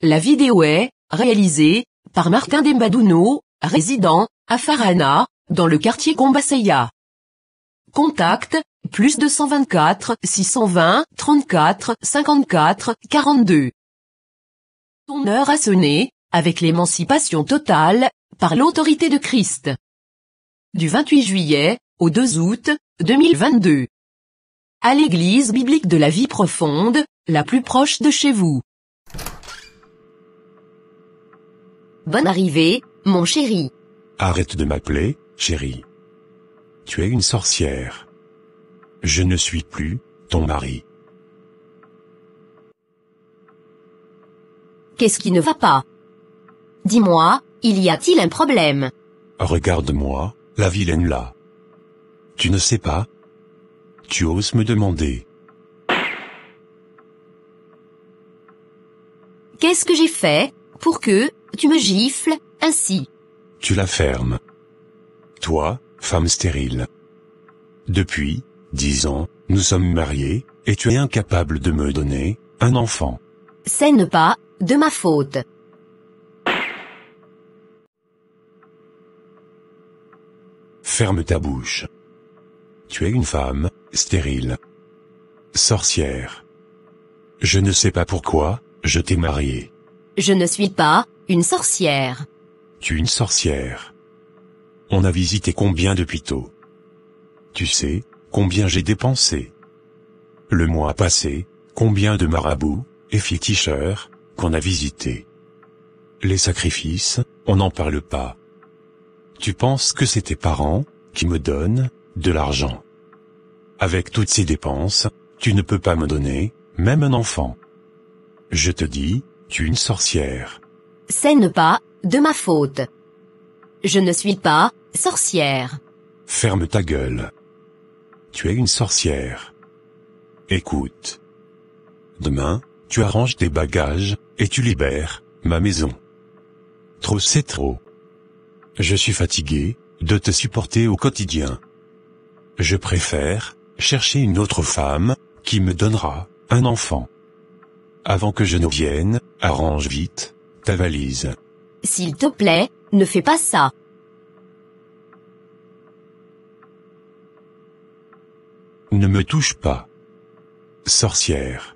La vidéo est réalisée par Martin Dembadouno, résident à Farana, dans le quartier Kombasseya. Contact, plus 224 620 34 54 42. Ton heure a sonné, avec l'émancipation totale, par l'autorité de Christ. Du 28 juillet, au 2 août, 2022. À l'église biblique de la vie profonde, la plus proche de chez vous. Bonne arrivée, mon chéri. Arrête de m'appeler, chéri. Tu es une sorcière. Je ne suis plus ton mari. Qu'est-ce qui ne va pas? Dis-moi, y a-t-il un problème? Regarde-moi, la vilaine là. Tu ne sais pas? Tu oses me demander. Qu'est-ce que j'ai fait pour que tu me gifles ainsi? Tu la fermes. Toi, femme stérile. Depuis 10 ans, nous sommes mariés, et tu es incapable de me donner un enfant. Ce n'est pas de ma faute. Ferme ta bouche. Tu es une femme stérile. Sorcière. Je ne sais pas pourquoi je t'ai mariée. Je ne suis pas une sorcière. Tu es une sorcière. On a visité combien d'hôpitaux? Tu sais combien j'ai dépensé? Le mois passé, combien de marabouts et féticheurs qu'on a visités? Les sacrifices, on n'en parle pas. Tu penses que c'est tes parents qui me donnent de l'argent? Avec toutes ces dépenses, tu ne peux pas me donner même un enfant. Je te dis, tu es une sorcière. Ce n'est pas de ma faute. Je ne suis pas sorcière. Ferme ta gueule. Tu es une sorcière. Écoute. Demain, tu arranges tes bagages, et tu libères ma maison. Trop c'est trop. Je suis fatigué de te supporter au quotidien. Je préfère chercher une autre femme qui me donnera un enfant. Avant que je ne vienne, arrange vite ta valise. S'il te plaît, ne fais pas ça. Ne me touche pas. Sorcière.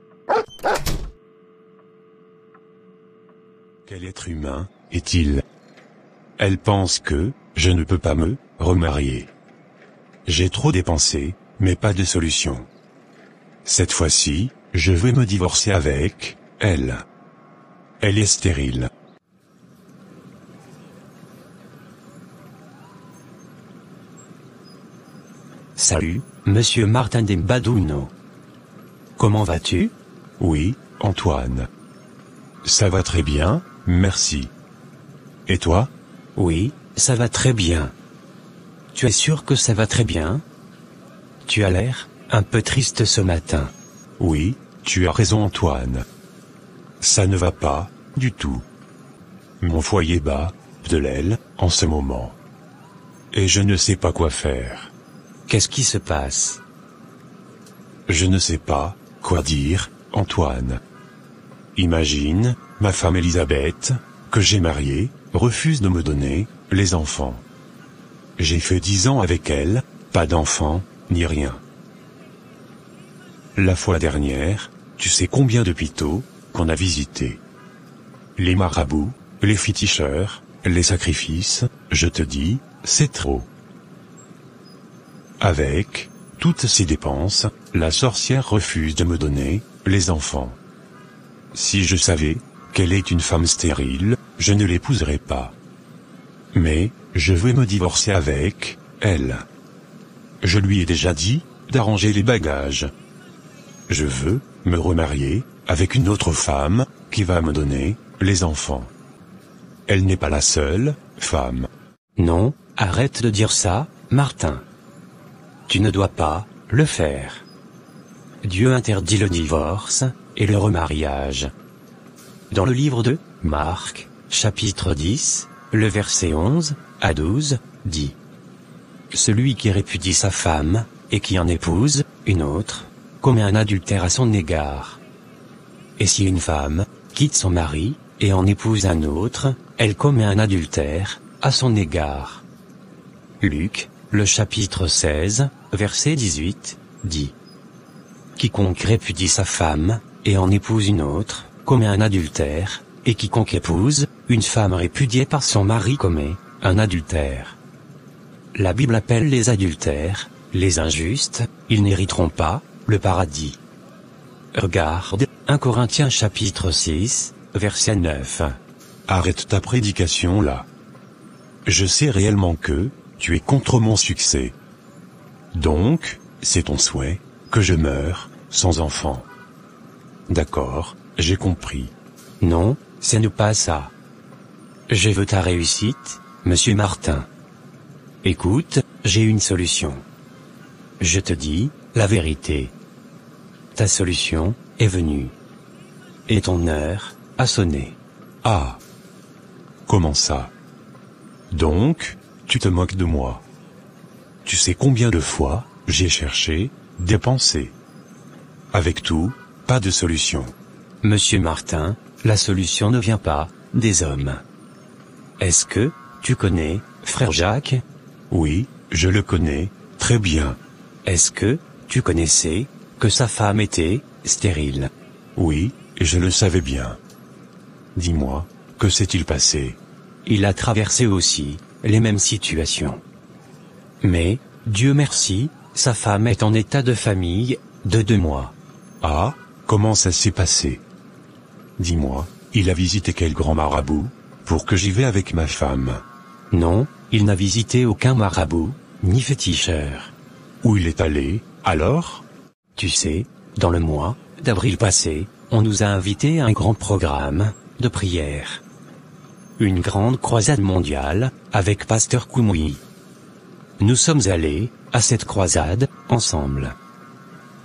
Quel être humain est-il? Elle pense que je ne peux pas me remarier. J'ai trop dépensé, mais pas de solution. Cette fois-ci, je vais me divorcer avec elle. Elle est stérile. Salut, monsieur Martin Dembadouno. Comment vas-tu? Oui, Antoine. Ça va très bien, merci. Et toi? Oui, ça va très bien. Tu es sûr que ça va très bien? Tu as l'air un peu triste ce matin. Oui, tu as raison Antoine. Ça ne va pas, du tout. Mon foyer bat de l'aile, en ce moment. Et je ne sais pas quoi faire. Qu'est-ce qui se passe? Je ne sais pas quoi dire, Antoine. Imagine, ma femme Elisabeth, que j'ai mariée, refuse de me donner les enfants. J'ai fait 10 ans avec elle, pas d'enfants, ni rien. La fois dernière, tu sais combien d'hôpitaux qu'on a visités? Les marabouts, les féticheurs, les sacrifices, je te dis, c'est trop. Avec toutes ces dépenses, la sorcière refuse de me donner les enfants. Si je savais qu'elle est une femme stérile, je ne l'épouserais pas. Mais, je veux me divorcer avec elle. Je lui ai déjà dit d'arranger les bagages. Je veux me remarier avec une autre femme qui va me donner les enfants. Elle n'est pas la seule femme. Non, arrête de dire ça, Martin. Tu ne dois pas le faire. Dieu interdit le divorce et le remariage. Dans le livre de Marc, chapitre 10, le verset 11 à 12, dit: Celui qui répudie sa femme, et qui en épouse une autre, commet un adultère à son égard. Et si une femme quitte son mari, et en épouse un autre, elle commet un adultère à son égard. Luc, le chapitre 16, verset 18, dit: Quiconque répudie sa femme, et en épouse une autre, commet un adultère, et quiconque épouse une femme répudiée par son mari commet un adultère. La Bible appelle les adultères les injustes, ils n'hériteront pas le paradis. Regarde 1 Corinthiens chapitre 6, verset 9. Arrête ta prédication là. Je sais réellement que tu es contre mon succès. Donc, c'est ton souhait que je meure sans enfant. D'accord, j'ai compris. Non, ce n'est pas ça. Je veux ta réussite, monsieur Martin. Écoute, j'ai une solution. Je te dis la vérité. Ta solution est venue. Et ton heure a sonné. Ah. Comment ça? Donc, tu te moques de moi. Tu sais combien de fois j'ai cherché, dépensé. Avec tout, pas de solution. Monsieur Martin, la solution ne vient pas des hommes. Est-ce que tu connais frère Jacques? Oui, je le connais, très bien. Est-ce que tu connaissais que sa femme était stérile? Oui, je le savais bien. Dis-moi, que s'est-il passé? Il a traversé aussi les mêmes situations. Mais, Dieu merci, sa femme est en état de famille de 2 mois. Ah, comment ça s'est passé? Dis-moi, il a visité quel grand marabout, pour que j'y vais avec ma femme? Non, il n'a visité aucun marabout, ni féticheur. Où il est allé, alors? Tu sais, dans le mois d'avril passé, on nous a invités à un grand programme de prière. Une grande croisade mondiale, avec Pasteur Koumoui. Nous sommes allés à cette croisade, ensemble.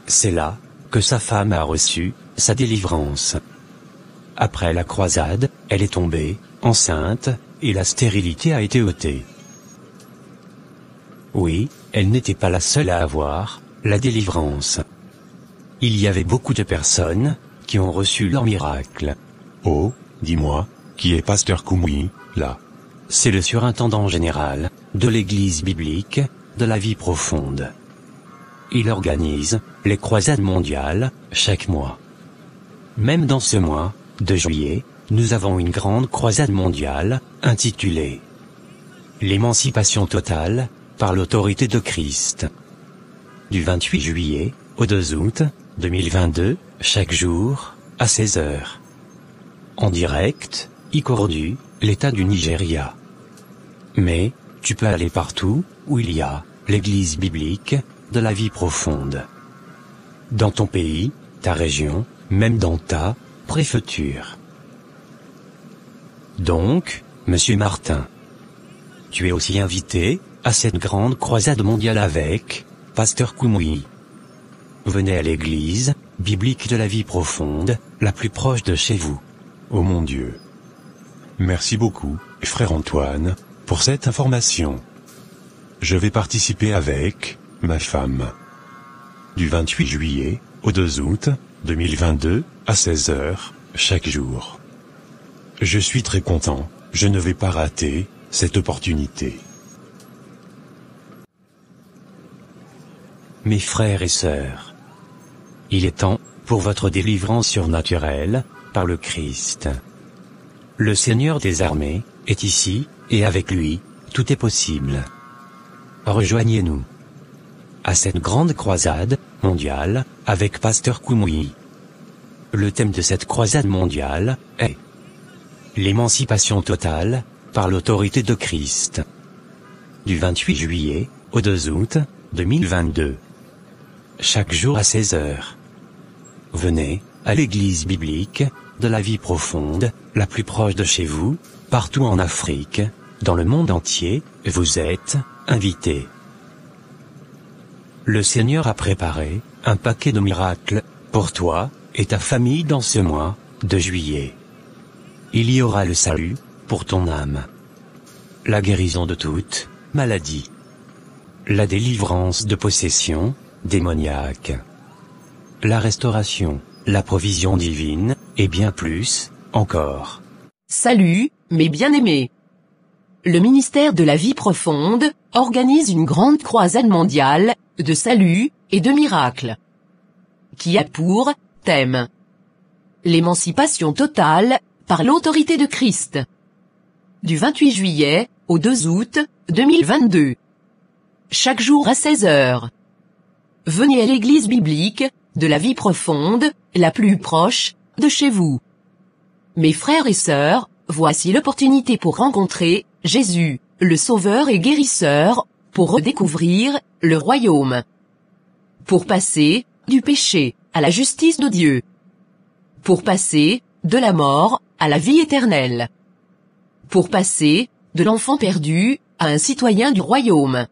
C'est là que sa femme a reçu sa délivrance. Après la croisade, elle est tombée enceinte, et la stérilité a été ôtée. Oui, elle n'était pas la seule à avoir la délivrance. Il y avait beaucoup de personnes qui ont reçu leur miracle. Oh, dis-moi, qui est Pasteur Koumoui, là? C'est le surintendant général de l'Église biblique de la vie profonde. Il organise les croisades mondiales chaque mois. Même dans ce mois de juillet, nous avons une grande croisade mondiale intitulée « L'émancipation totale par l'autorité de Christ ». Du 28 juillet au 2 août 2022, chaque jour, à 16 heures. En direct, Ikorodu, l'État du Nigeria. Mais, tu peux aller partout où il y a l'Église biblique de la vie profonde. Dans ton pays, ta région, même dans ta préfecture. Donc, monsieur Martin, tu es aussi invité à cette grande croisade mondiale avec Pasteur Koumoui. Venez à l'église biblique de la vie profonde, la plus proche de chez vous. Oh mon Dieu. Merci beaucoup, frère Antoine, pour cette information. Je vais participer avec ma femme. Du 28 juillet au 2 août 2022, à 16 heures, chaque jour. Je suis très content, je ne vais pas rater cette opportunité. Mes frères et sœurs, il est temps pour votre délivrance surnaturelle par le Christ. Le Seigneur des armées est ici, et avec lui, tout est possible. Rejoignez-nous à cette grande croisade mondiale avec Pasteur Koumoui. Le thème de cette croisade mondiale est l'émancipation totale par l'autorité de Christ. Du 28 juillet au 2 août 2022. Chaque jour à 16 heures. Venez à l'église biblique de la vie profonde, la plus proche de chez vous, partout en Afrique, dans le monde entier, vous êtes invités. Le Seigneur a préparé un paquet de miracles pour toi et ta famille dans ce mois de juillet. Il y aura le salut pour ton âme, la guérison de toute maladie, la délivrance de possession démoniaque, la restauration, la provision divine, et bien plus encore. Salut, mes bien-aimés. Le ministère de la vie profonde organise une grande croisade mondiale de salut et de miracles, qui a pour thème l'émancipation totale par l'autorité de Christ. Du 28 juillet au 2 août 2022. Chaque jour à 16h. Venez à l'église biblique de la vie profonde, la plus proche de chez vous. Mes frères et sœurs, voici l'opportunité pour rencontrer Jésus, le Sauveur et Guérisseur, pour redécouvrir le royaume. Pour passer du péché à la justice de Dieu. Pour passer de la mort à la vie éternelle. Pour passer de l'enfant perdu à un citoyen du royaume.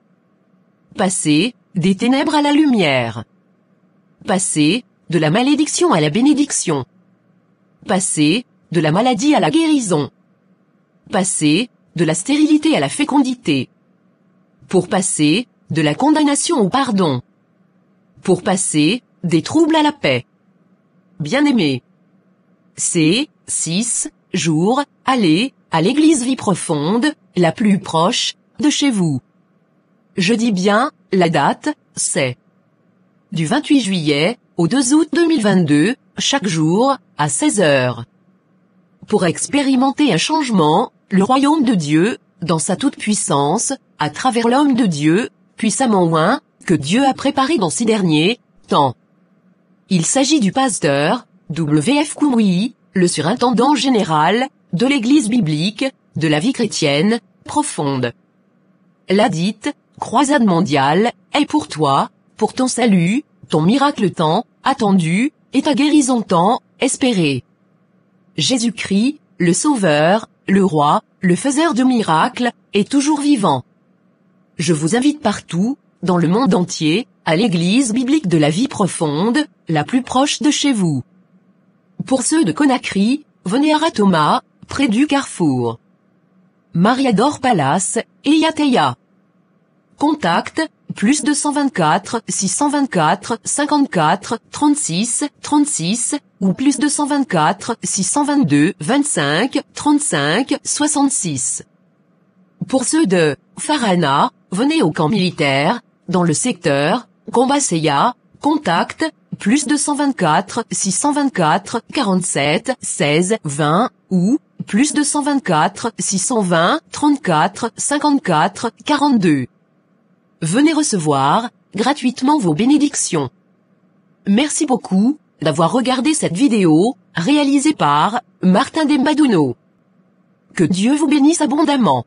Passer des ténèbres à la lumière. Passer de la malédiction à la bénédiction. Passer de la maladie à la guérison. Passer de la stérilité à la fécondité. Pour passer de la condamnation au pardon. Pour passer des troubles à la paix. Bien-aimés, c'est 6 jours, allez à l'église vie profonde, la plus proche de chez vous. Je dis bien, la date, c'est du 28 juillet au 2 août 2022, chaque jour, à 16h. Pour expérimenter un changement, le royaume de Dieu, dans sa toute-puissance, à travers l'homme de Dieu, puissamment oint, que Dieu a préparé dans ces derniers temps. Il s'agit du pasteur W.F. Koumoui, le surintendant général de l'Église biblique de la vie chrétienne profonde. La dite croisade mondiale est pour toi, pour ton salut, ton miracle tant attendu et ta guérison tant espérée. Jésus-Christ, le Sauveur, le Roi, le faiseur de miracles, est toujours vivant. Je vous invite partout, dans le monde entier, à l'église biblique de la vie profonde, la plus proche de chez vous. Pour ceux de Conakry, venez à Ratoma, près du carrefour Mariador Palace, et Yateya. Contact, plus 224 624 54 36 36, ou plus 224 622 25 35 66. Pour ceux de Farana, venez au camp militaire, dans le secteur Kombaseya, contact, plus 224 624 47 16 20, ou plus 224 620 34 54 42. Venez recevoir gratuitement vos bénédictions. Merci beaucoup d'avoir regardé cette vidéo réalisée par Martin Dembadouno. Que Dieu vous bénisse abondamment.